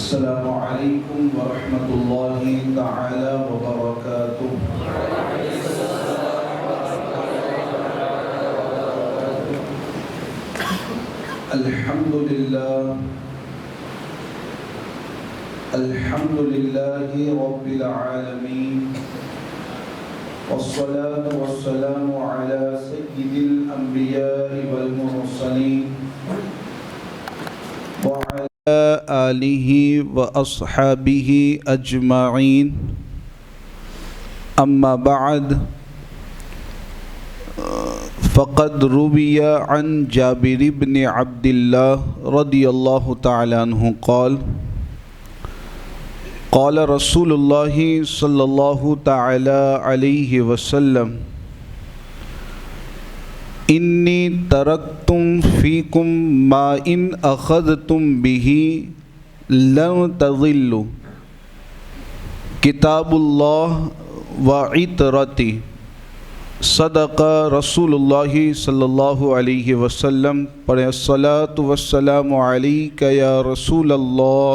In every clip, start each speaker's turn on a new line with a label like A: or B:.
A: السلام علیکم ورحمۃ اللہ تعالی وبرکاتہ۔ الحمد للہ رب العالمین، والصلاة والسلام على سید الانبیاء والمرسلین وعلى آلہ واصحابہ اجمعین، اما بعد فقد روی عن جابر بن عبد اللہ رضی اللہ تعالی عنہ قال قال رسول اللہ صلی اللہ تعالی علیہ وسلم انی ترکتم فیکم ما ان اخذتم به لن تضلوا کتاب اللہ وعطرتی۔ صدق رسول اللہ صلی اللہ علیہ وسلم۔ پڑھیں الصلاۃ والسلام علیک یا رسول اللہ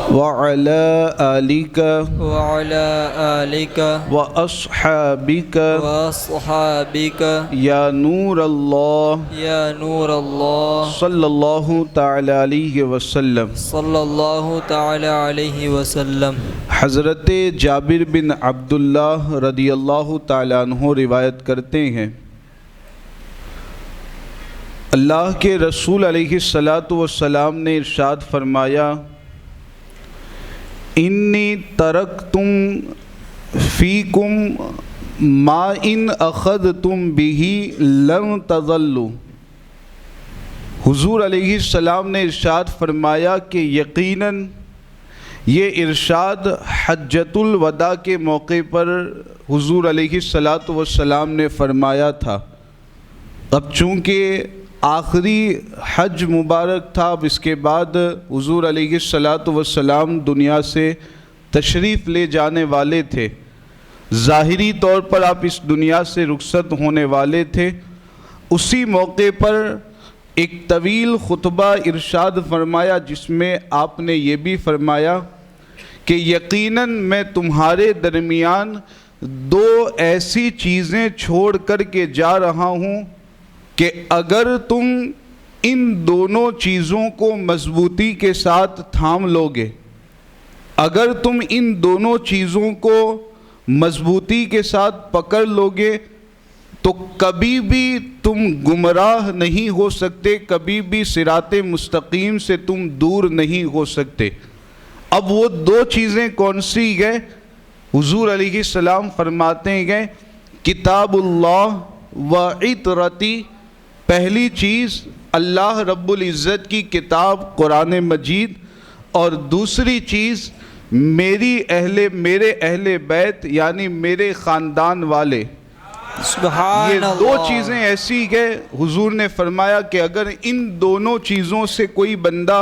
A: وعلی آلک واصحابک یا نور اللہ صلی اللہ تعالی علیہ وسلم۔ حضرت جابر بن عبداللہ رضی اللہ تعالی عنہ روایت کرتے ہیں، اللہ کے رسول علیہ الصلاۃ والسلام نے ارشاد فرمایا، انی ترکتم فیکم ما ان اخذتم به لن تضلوا۔ حضور علیہ السلام نے ارشاد فرمایا کہ یقیناً یہ ارشاد حجۃ الوداع کے موقع پر حضور علیہ الصلاۃ والسلام نے فرمایا تھا۔ اب چونکہ آخری حج مبارک تھا، اب اس کے بعد حضور علیہ الصلاۃ والسلام دنیا سے تشریف لے جانے والے تھے، ظاہری طور پر آپ اس دنیا سے رخصت ہونے والے تھے۔ اسی موقع پر ایک طویل خطبہ ارشاد فرمایا، جس میں آپ نے یہ بھی فرمایا کہ یقیناً میں تمہارے درمیان دو ایسی چیزیں چھوڑ کر کے جا رہا ہوں کہ اگر تم ان دونوں چیزوں کو مضبوطی کے ساتھ تھام لو گے، اگر تم ان دونوں چیزوں کو مضبوطی کے ساتھ پکڑ لو گے تو کبھی بھی تم گمراہ نہیں ہو سکتے، کبھی بھی صراط مستقیم سے تم دور نہیں ہو سکتے۔ اب وہ دو چیزیں کون سی گئے؟ حضور علیہ السلام فرماتے ہیں کتاب اللہ وعطرتی۔ پہلی چیز اللہ رب العزت کی کتاب قرآن مجید، اور دوسری چیز میرے اہل بیت یعنی میرے خاندان والے۔
B: سبحان
A: یہ
B: اللہ۔
A: دو چیزیں ایسی کہ حضور نے فرمایا کہ اگر ان دونوں چیزوں سے کوئی بندہ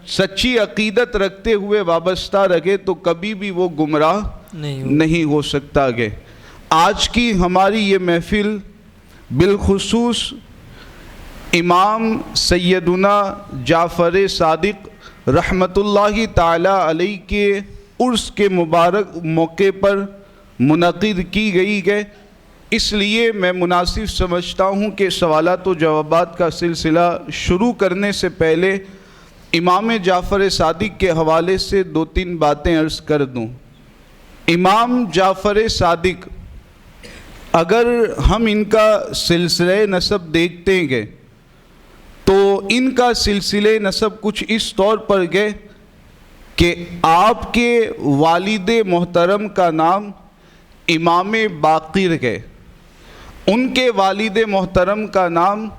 A: سچی عقیدت رکھتے ہوئے وابستہ رہے تو کبھی بھی وہ گمراہ نہیں ہو سکتا گے۔ آج کی ہماری یہ محفل بالخصوص امام سیدنا جعفر صادق رحمۃ اللہ تعالی علیہ کے عرس کے مبارک موقع پر منعقد کی گئی ہے، اس لیے میں مناسب سمجھتا ہوں کہ سوالات و جوابات کا سلسلہ شروع کرنے سے پہلے امام جعفر صادق کے حوالے سے دو تین باتیں عرض کر دوں۔ امام جعفر صادق، اگر ہم ان کا سلسلہ نسب دیکھتے ہیں تو ان کا سلسلہ نسب کچھ اس طور پر گئے کہ آپ کے والد محترم کا نام امام باقر ہے، ان کے والد محترم کا نام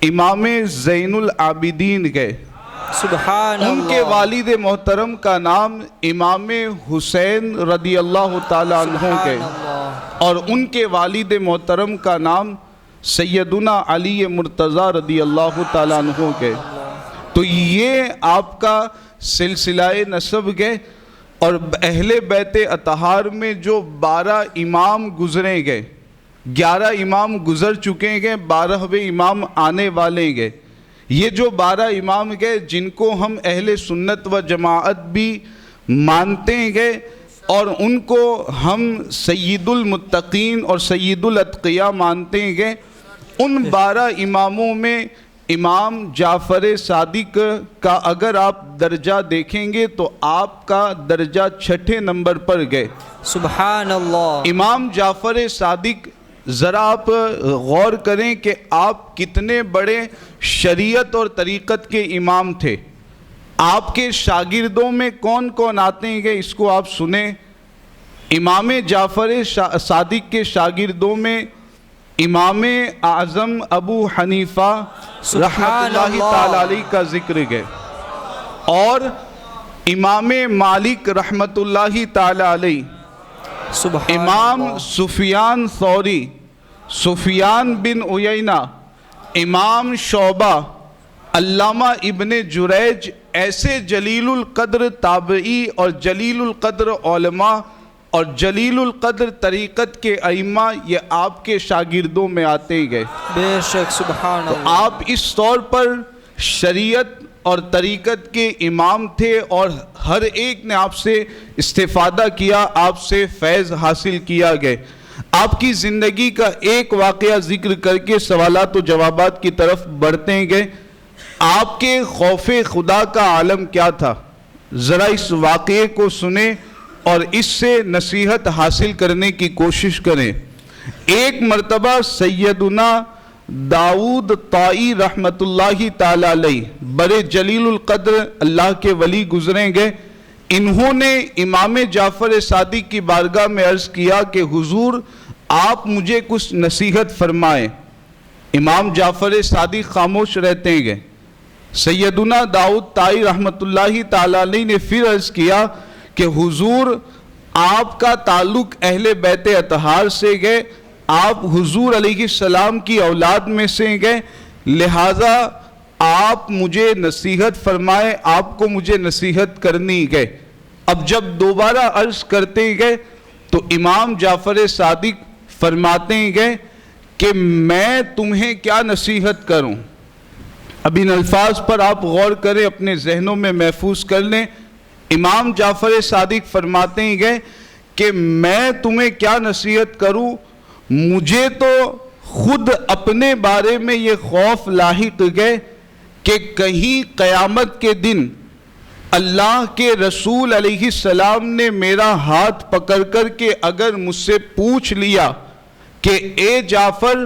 A: امام زین العابدین ہے،
B: سبحان
A: ان
B: اللہ۔
A: کے والد محترم کا نام امام حسین رضی اللہ تعالیٰ عنہ ہے، اور ان کے والد محترم کا نام سیدنا علی مرتضیٰ رضی اللہ تعالیٰ عنہ ہے۔ تو یہ آپ کا سلسلہ نسب ہے، اور اہل بیت اطہار میں جو 12 امام گزرے گئے، 11 امام گزر چکے ہیں، 12ویں امام آنے والے ہیں۔ یہ جو 12 امام گئے جن کو ہم اہل سنت و جماعت بھی مانتے ہیں اور ان کو ہم سید المتقین اور سید الاتقیاء مانتے ہیں، ان 12 اماموں میں امام جعفر صادق کا اگر آپ درجہ دیکھیں گے تو آپ کا درجہ 6 نمبر پر گئے۔
B: سبحان اللہ۔
A: امام جعفر صادق ذرا آپ غور کریں کہ آپ کتنے بڑے شریعت اور طریقت کے امام تھے۔ آپ کے شاگردوں میں کون کون آتے ہیں اس کو آپ سنیں۔ امام جعفر صادق کے شاگردوں میں امام اعظم ابو حنیفہ رحمۃ اللہ تعالی علیہ کا ذکر ہے، اور امام مالک رحمۃ اللہ تعالی علیہ، امام سفیان ثوری، سفیان بن عیینہ، امام شعبہ، علامہ ابن جریج، ایسے جلیل القدر تابعی اور جلیل القدر علماء اور جلیل القدر طریقت کے ائمہ یہ آپ کے شاگردوں میں آتے گئے۔
B: بے شک سبحان اللہ۔
A: تو آپ اس طور پر شریعت اور طریقت کے امام تھے اور ہر ایک نے آپ سے استفادہ کیا، آپ سے فیض حاصل کیا گئے۔ آپ کی زندگی کا ایک واقعہ ذکر کر کے سوالات و جوابات کی طرف بڑھتے گئے۔ آپ کے خوف خدا کا عالم کیا تھا؟ ذرا اس واقعے کو سنیں اور اس سے نصیحت حاصل کرنے کی کوشش کریں۔ ایک مرتبہ سیدنا داؤد طائی رحمت اللہ تعالی علیہ بڑے جلیل القدر اللہ کے ولی گزریں گے، انہوں نے امام جعفر صادق کی بارگاہ میں عرض کیا کہ حضور آپ مجھے کچھ نصیحت فرمائیں۔ امام جعفر صادق خاموش رہتے ہیں۔ سیدنا داؤد طائی رحمت اللہ تعالی علیہ نے پھر عرض کیا کہ حضور آپ کا تعلق اہل بیت اطہار سے گئے، آپ حضور علیہ السلام کی اولاد میں سے گئے، لہٰذا آپ مجھے نصیحت فرمائے، آپ کو مجھے نصیحت کرنی گئے۔ اب جب دوبارہ عرض کرتے گئے تو امام جعفر صادق فرماتے گئے کہ میں تمہیں کیا نصیحت کروں۔ اب ان الفاظ پر آپ غور کریں، اپنے ذہنوں میں محفوظ کر لیں۔ امام جعفر صادق فرماتے گئے کہ میں تمہیں کیا نصیحت کروں، مجھے تو خود اپنے بارے میں یہ خوف لاحق گئے کہ کہیں قیامت کے دن اللہ کے رسول علیہ السلام نے میرا ہاتھ پکڑ کر کے اگر مجھ سے پوچھ لیا کہ اے جعفر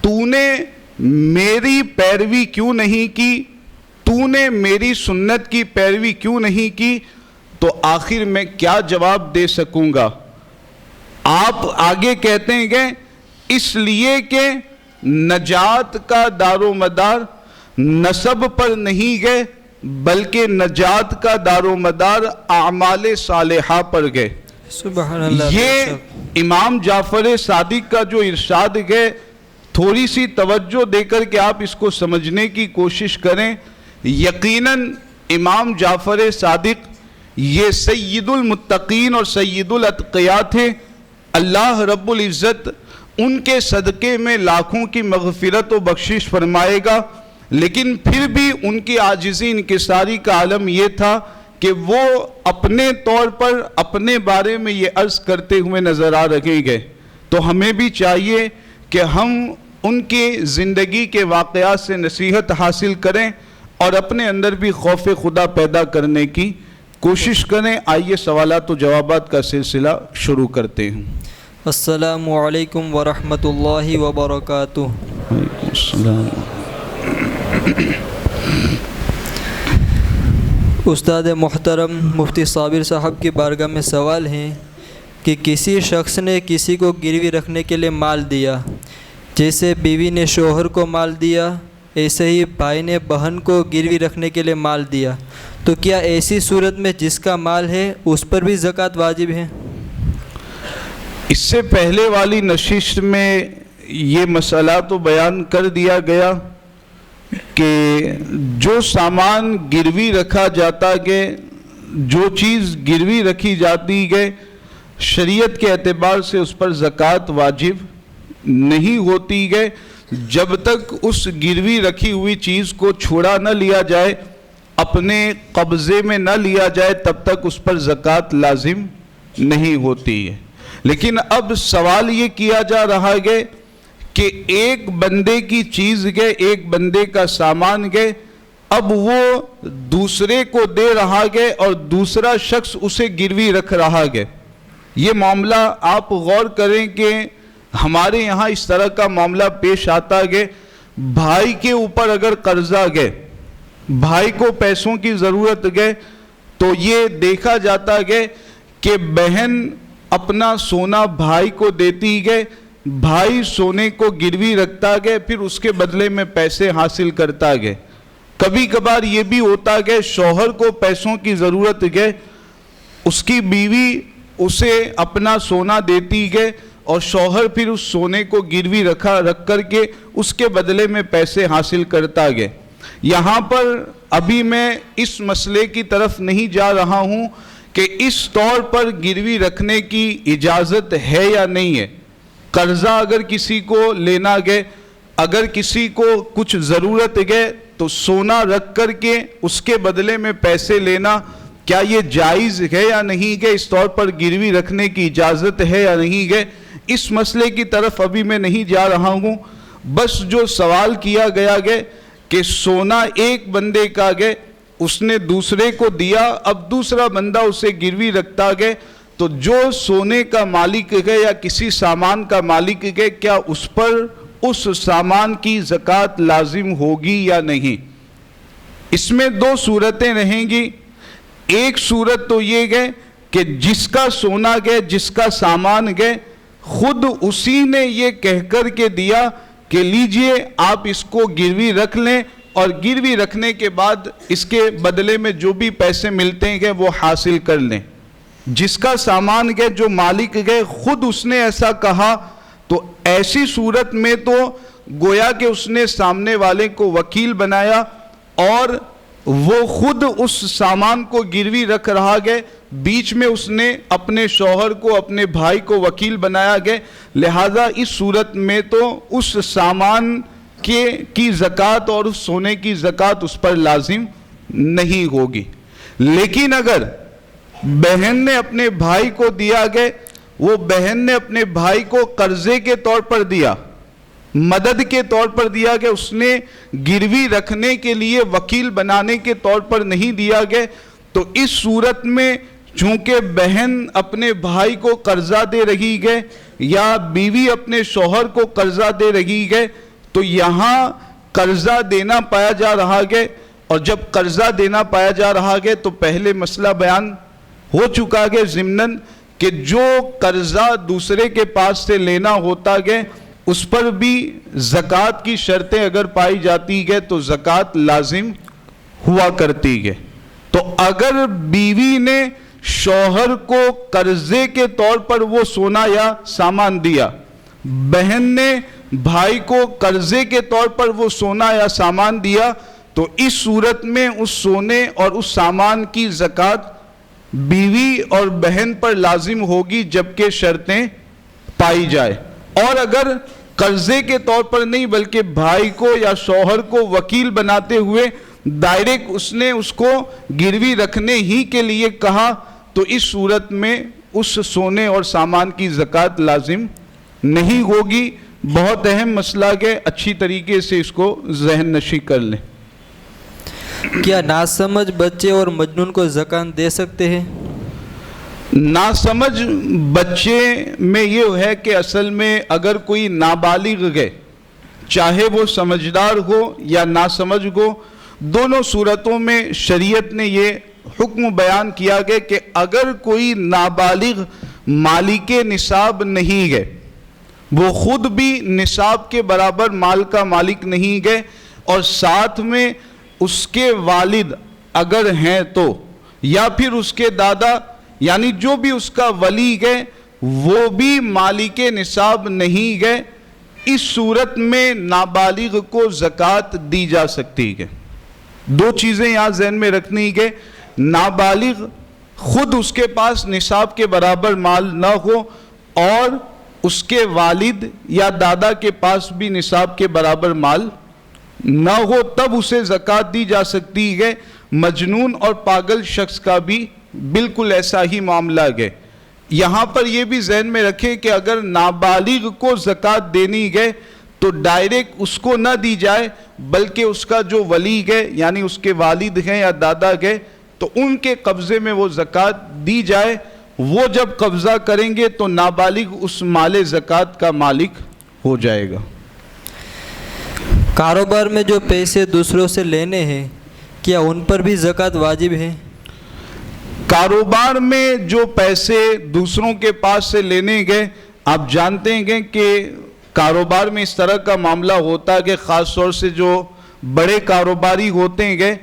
A: تو نے میری پیروی کیوں نہیں کی، تو نے میری سنت کی پیروی کیوں نہیں کی، تو آخر میں کیا جواب دے سکوں گا۔ آپ آگے کہتے ہیں کہ اس لیے کہ نجات کا دار و مدار نسب پر نہیں گئے بلکہ نجات کا دار و مدار اعمال صالحہ پر گئے۔
B: سبحان اللہ۔
A: یہ امام جعفر صادق کا جو ارشاد ہے، تھوڑی سی توجہ دے کر کے آپ اس کو سمجھنے کی کوشش کریں۔ یقیناً امام جعفر صادق یہ سید المتقین اور سید الاتقیاء تھے۔ اللہ رب العزت ان کے صدقے میں لاکھوں کی مغفرت و بخشش فرمائے گا، لیکن پھر بھی ان کی عاجزی انکساری کا عالم یہ تھا کہ وہ اپنے طور پر اپنے بارے میں یہ عرض کرتے ہوئے نظر آ رہے گئے۔ تو ہمیں بھی چاہیے کہ ہم ان کی زندگی کے واقعات سے نصیحت حاصل کریں اور اپنے اندر بھی خوف خدا پیدا کرنے کی کوشش کریں۔ آئیے سوالات و جوابات کا سلسلہ شروع کرتے ہیں۔
B: السلام علیکم ورحمۃ اللہ وبرکاتہ۔
A: وعلیکم السلام۔
B: استاد محترم مفتی صابر صاحب کی بارگاہ میں سوال ہے کہ کسی شخص نے کسی کو گروی رکھنے کے لیے مال دیا، جیسے بیوی نے شوہر کو مال دیا، ایسے ہی بھائی نے بہن کو گروی رکھنے کے لیے مال دیا، تو کیا ایسی صورت میں جس کا مال ہے اس پر بھی زکوٰۃ واجب ہے؟
A: اس سے پہلے والی نشست میں یہ مسئلہ تو بیان کر دیا گیا کہ جو سامان گروی رکھا جاتا ہے، جو چیز گروی رکھی جاتی ہے، شریعت کے اعتبار سے اس پر زکوٰۃ واجب نہیں ہوتی ہے جب تک اس گروی رکھی ہوئی چیز کو چھڑا نہ لیا جائے، اپنے قبضے میں نہ لیا جائے، تب تک اس پر زکوٰۃ لازم نہیں ہوتی ہے۔ لیکن اب سوال یہ کیا جا رہا ہے کہ ایک بندے کی چیز گئے، ایک بندے کا سامان گئے، اب وہ دوسرے کو دے رہا گئے اور دوسرا شخص اسے گروی رکھ رہا گئے۔ یہ معاملہ آپ غور کریں کہ ہمارے یہاں اس طرح کا معاملہ پیش آتا ہے، بھائی کے اوپر اگر قرضہ گئے، بھائی کو پیسوں کی ضرورت گئے، تو یہ دیکھا جاتا ہے کہ بہن اپنا سونا بھائی کو دیتی گئے، بھائی سونے کو گروی رکھتا گئے، پھر اس کے بدلے میں پیسے حاصل کرتا گئے۔ کبھی کبھار یہ بھی ہوتا گئے شوہر کو پیسوں کی ضرورت گئے، اس کی بیوی اسے اپنا سونا دیتی گئے اور شوہر پھر اس سونے کو گروی رکھ کر کے اس کے بدلے میں پیسے حاصل کرتا گئے۔ یہاں پر ابھی میں اس مسئلے کی طرف نہیں جا رہا ہوں کہ اس طور پر گروی رکھنے کی اجازت ہے یا نہیں ہے۔ قرضہ اگر کسی کو لینا گئے، اگر کسی کو کچھ ضرورت گئے تو سونا رکھ کر کے اس کے بدلے میں پیسے لینا، کیا یہ جائز ہے یا نہیں ہے؟ اس طور پر گروی رکھنے کی اجازت ہے یا نہیں ہے؟ اس مسئلے کی طرف ابھی میں نہیں جا رہا ہوں۔ بس جو سوال کیا گیا ہے کہ سونا ایک بندے کا گئے، اس نے دوسرے کو دیا، اب دوسرا بندہ اسے گروی رکھتا گئے، تو جو سونے کا مالک ہے یا کسی سامان کا مالک ہے، کیا اس پر اس سامان کی زکوٰۃ لازم ہوگی یا نہیں؟ اس میں دو صورتیں رہیں گی۔ ایک صورت تو یہ ہے کہ جس کا سونا گئے، جس کا سامان گئے، خود اسی نے یہ کہہ کر کے دیا کہ لیجئے آپ اس کو گروی رکھ لیں، اور گروی رکھنے کے بعد اس کے بدلے میں جو بھی پیسے ملتے ہیں وہ حاصل کر لیں۔ جس کا سامان گئے، جو مالک گئے، خود اس نے ایسا کہا، تو ایسی صورت میں تو گویا کہ اس نے سامنے والے کو وکیل بنایا اور وہ خود اس سامان کو گروی رکھ رہا گئے، بیچ میں اس نے اپنے شوہر کو، اپنے بھائی کو وکیل بنایا گئے، لہذا اس صورت میں تو اس سامان کی زکوٰۃ اور اس سونے کی زکوٰۃ اس پر لازم نہیں ہوگی۔ لیکن اگر بہن نے اپنے بھائی کو دیا گئے، وہ بہن نے اپنے بھائی کو قرضے کے طور پر دیا، مدد کے طور پر دیا گیا، اس نے گروی رکھنے کے لیے وکیل بنانے کے طور پر نہیں دیا گیا، تو اس صورت میں چونکہ بہن اپنے بھائی کو قرضہ دے رہی ہے یا بیوی اپنے شوہر کو قرضہ دے رہی ہے، تو یہاں قرضہ دینا پایا جا رہا ہے، اور جب قرضہ دینا پایا جا رہا ہے تو پہلے مسئلہ بیان ہو چکا ہے ضمناً کہ جو قرضہ دوسرے کے پاس سے لینا ہوتا ہے اس پر بھی زکوٰۃ کی شرطیں اگر پائی جاتی ہے تو زکوٰۃ لازم ہوا کرتی ہے۔ تو اگر بیوی نے شوہر کو قرضے کے طور پر وہ سونا یا سامان دیا، بہن نے بھائی کو قرضے کے طور پر وہ سونا یا سامان دیا، تو اس صورت میں اس سونے اور اس سامان کی زکوٰۃ بیوی اور بہن پر لازم ہوگی جبکہ شرطیں پائی جائے۔ اور اگر قرضے کے طور پر نہیں بلکہ بھائی کو یا شوہر کو وکیل بناتے ہوئے ڈائریکٹ اس نے اس کو گروی رکھنے ہی کے لیے کہا، تو اس صورت میں اس سونے اور سامان کی زکوٰۃ لازم نہیں ہوگی۔ بہت اہم مسئلہ ہے، اچھی طریقے سے اس کو ذہن نشی کر لیں۔
B: کیا ناسمجھ بچے اور مجنون کو زکوٰۃ دے سکتے ہیں؟
A: ناسمجھ بچے میں یہ ہے کہ اصل میں اگر کوئی نابالغ ہے، چاہے وہ سمجھدار ہو یا ناسمجھ ہو، دونوں صورتوں میں شریعت نے یہ حکم بیان کیا گیا کہ اگر کوئی نابالغ مالک نصاب نہیں ہے، وہ خود بھی نصاب کے برابر مال کا مالک نہیں ہے، اور ساتھ میں اس کے والد اگر ہیں تو، یا پھر اس کے دادا، یعنی جو بھی اس کا ولی ہے وہ بھی مالک نصاب نہیں ہے، اس صورت میں نابالغ کو زکوٰۃ دی جا سکتی ہے۔ دو چیزیں یہاں ذہن میں رکھنی ہے، نابالغ خود اس کے پاس نصاب کے برابر مال نہ ہو، اور اس کے والد یا دادا کے پاس بھی نصاب کے برابر مال نہ ہو تب اسے زکوٰۃ دی جا سکتی ہے. مجنون اور پاگل شخص کا بھی بالکل ایسا ہی معاملہ ہے. یہاں پر یہ بھی ذہن میں رکھیں کہ اگر نابالغ کو زکوٰۃ دینی ہے تو ڈائریکٹ اس کو نہ دی جائے بلکہ اس کا جو ولی ہے یعنی اس کے والد ہیں یا دادا ہے تو ان کے قبضے میں وہ زکوٰۃ دی جائے. وہ جب قبضہ کریں گے تو نابالغ اس مال زکوٰۃ کا مالک ہو جائے گا.
B: کاروبار میں جو پیسے دوسروں سے لینے ہیں کیا ان پر بھی زکوٰۃ واجب ہے؟
A: کاروبار میں جو پیسے دوسروں کے پاس سے لینے گئے آپ جانتے ہیں کہ کاروبار میں اس طرح کا معاملہ ہوتا ہے کہ خاص طور سے جو بڑے کاروباری ہوتے ہیں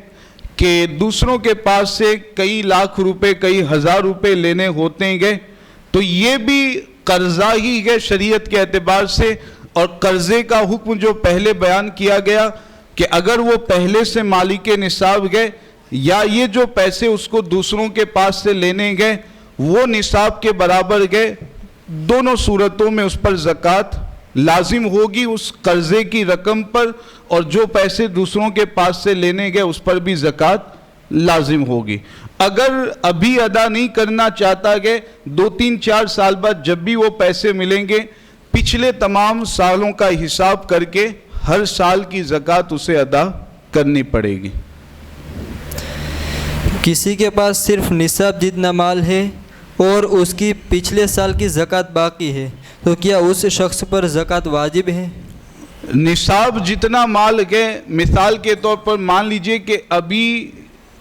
A: کہ دوسروں کے پاس سے کئی لاکھ روپے کئی ہزار روپے لینے ہوتے ہیں تو یہ بھی قرضہ ہی ہے شریعت کے اعتبار سے. اور قرضے کا حکم جو پہلے بیان کیا گیا کہ اگر وہ پہلے سے مالک نصاب گئے یا یہ جو پیسے اس کو دوسروں کے پاس سے لینے گئے وہ نصاب کے برابر گئے دونوں صورتوں میں اس پر زکوٰۃ لازم ہوگی اس قرضے کی رقم پر اور جو پیسے دوسروں کے پاس سے لینے گئے اس پر بھی زکوٰۃ لازم ہوگی. اگر ابھی ادا نہیں کرنا چاہتا گئے 2-3-4 سال بعد جب بھی وہ پیسے ملیں گے پچھلے تمام سالوں کا حساب کر کے ہر سال کی زکوٰۃ اسے ادا کرنی پڑے گی.
B: کسی کے پاس صرف نصاب جتنا مال ہے اور اس کی پچھلے سال کی زکوٰۃ باقی ہے تو کیا اس شخص پر زکوٰۃ واجب ہے؟
A: نصاب جتنا مال ہے مثال کے طور پر مان لیجئے کہ ابھی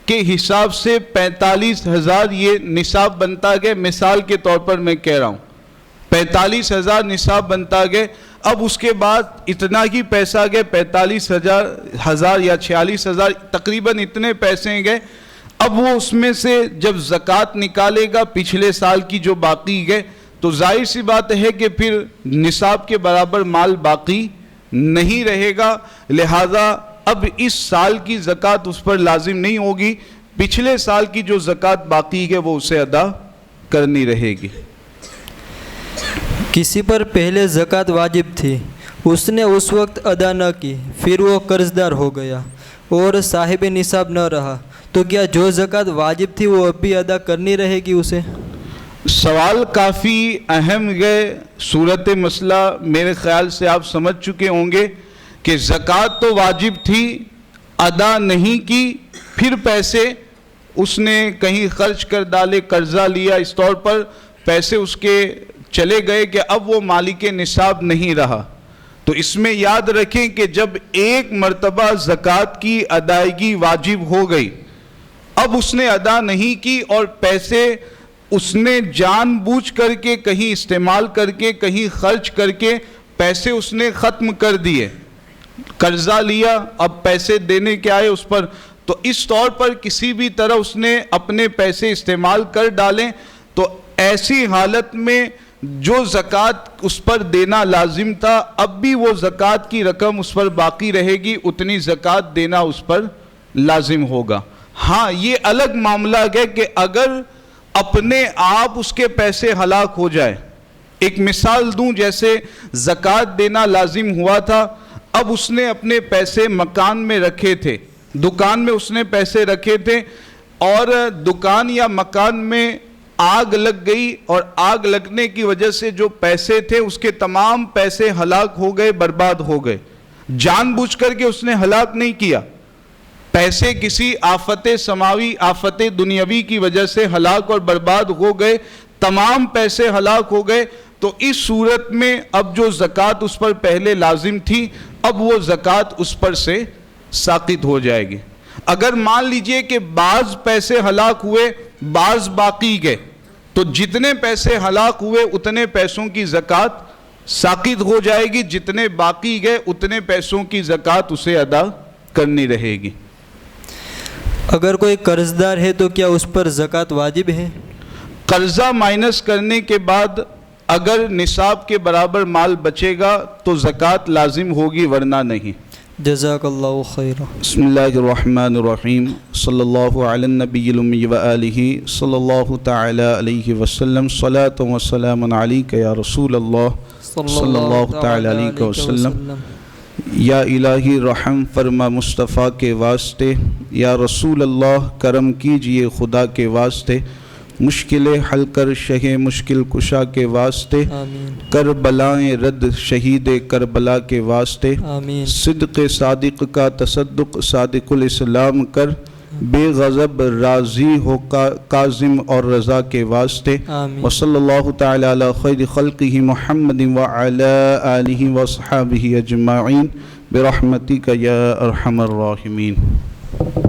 A: کے حساب سے 45,000 یہ نصاب بنتا گیا. مثال کے طور پر میں کہہ رہا ہوں 45,000 نصاب بنتا گیا. اب اس کے بعد اتنا ہی پیسہ گئے 45,000 یا 46,000 تقریباً اتنے پیسے گئے. اب وہ اس میں سے جب زکوٰۃ نکالے گا پچھلے سال کی جو باقی گئے تو ظاہر سی بات ہے کہ پھر نصاب کے برابر مال باقی نہیں رہے گا. لہذا اب اس سال کی زکوٰۃ اس پر لازم نہیں ہوگی. پچھلے سال کی جو زکوٰۃ باقی ہے وہ اسے ادا کرنی رہے گی.
B: کسی پر پہلے زکوٰۃ واجب تھی اس نے اس وقت ادا نہ کی پھر وہ قرض دار ہو گیا اور صاحب نصاب نہ رہا تو کیا جو زکوٰۃ واجب تھی وہ اب بھی ادا کرنی رہے گی اسے؟
A: سوال کافی اہم ہے. صورت مسئلہ میرے خیال سے آپ سمجھ چکے ہوں گے کہ زکوٰۃ تو واجب تھی ادا نہیں کی پھر پیسے اس نے کہیں خرچ کر ڈالے قرضہ لیا اس طور پر پیسے اس کے چلے گئے کہ اب وہ مالک نصاب نہیں رہا. تو اس میں یاد رکھیں کہ جب ایک مرتبہ زکوٰۃ کی ادائیگی واجب ہو گئی اب اس نے ادا نہیں کی اور پیسے اس نے جان بوجھ کر کے کہیں استعمال کر کے کہیں خرچ کر کے پیسے اس نے ختم کر دیے. قرضہ لیا اب پیسے دینے کے آئے اس پر تو اس طور پر کسی بھی طرح اس نے اپنے پیسے استعمال کر ڈالیں تو ایسی حالت میں جو زکوٰۃ اس پر دینا لازم تھا اب بھی وہ زکوٰۃ کی رقم اس پر باقی رہے گی اتنی زکوٰۃ دینا اس پر لازم ہوگا. ہاں یہ الگ معاملہ ہے کہ اگر اپنے آپ اس کے پیسے ہلاک ہو جائے. ایک مثال دوں جیسے زکوٰۃ دینا لازم ہوا تھا اب اس نے اپنے پیسے مکان میں رکھے تھے دکان میں اس نے پیسے رکھے تھے اور دکان یا مکان میں آگ لگ گئی اور آگ لگنے کی وجہ سے جو پیسے تھے اس کے تمام پیسے ہلاک ہو گئے برباد ہو گئے. جان بوجھ کر کے اس نے ہلاک نہیں کیا پیسے کسی آفت سماوی آفت دنیاوی کی وجہ سے ہلاک اور برباد ہو گئے تمام پیسے ہلاک ہو گئے. تو اس صورت میں اب جو زکوٰۃ اس پر پہلے لازم تھی اب وہ زکوٰۃ اس پر سے ساقط ہو جائے گی. اگر مان لیجئے کہ بعض پیسے ہلاک ہوئے بعض باقی گئے تو جتنے پیسے ہلاک ہوئے اتنے پیسوں کی زکوٰۃ ساقط ہو جائے گی جتنے باقی گئے اتنے پیسوں کی زکوٰۃ اسے ادا کرنی رہے گی.
B: اگر کوئی قرض دار ہے تو کیا اس پر زکوٰۃ واجب ہے؟
A: قرضہ مائنس کرنے کے بعد اگر نصاب کے برابر مال بچے گا تو زکوٰۃ لازم ہوگی ورنہ نہیں.
B: جزاک اللہ خیر.
A: بسم اللہ الرحمن الرحیم صلی اللہ علی النبی الامی و آلہ صلی اللہ تعالی علیہ وسلم صلاۃ و سلام علیک یا رسول اللہ صلی اللہ تعالی علیہ وسلم. یا الہی رحم فرما مصطفیٰ کے واسطے، یا رسول اللہ کرم کیجئے خدا کے واسطے، مشکلیں حل کر شہ مشکل کشا کے واسطے،
B: آمین
A: کربلائیں رد شہید کربلا کے واسطے،
B: آمین
A: صدق صادق کا تصدق صادق الاسلام کر، بے غضب راضی ہو کاظم اور رضا کے واسطے.
B: آمین.
A: وصلی اللہ تعالی علی خیر خلقہ محمد وعلی آلہ وصحابہ اجمعین برحمتک یا ارحم الراحمین.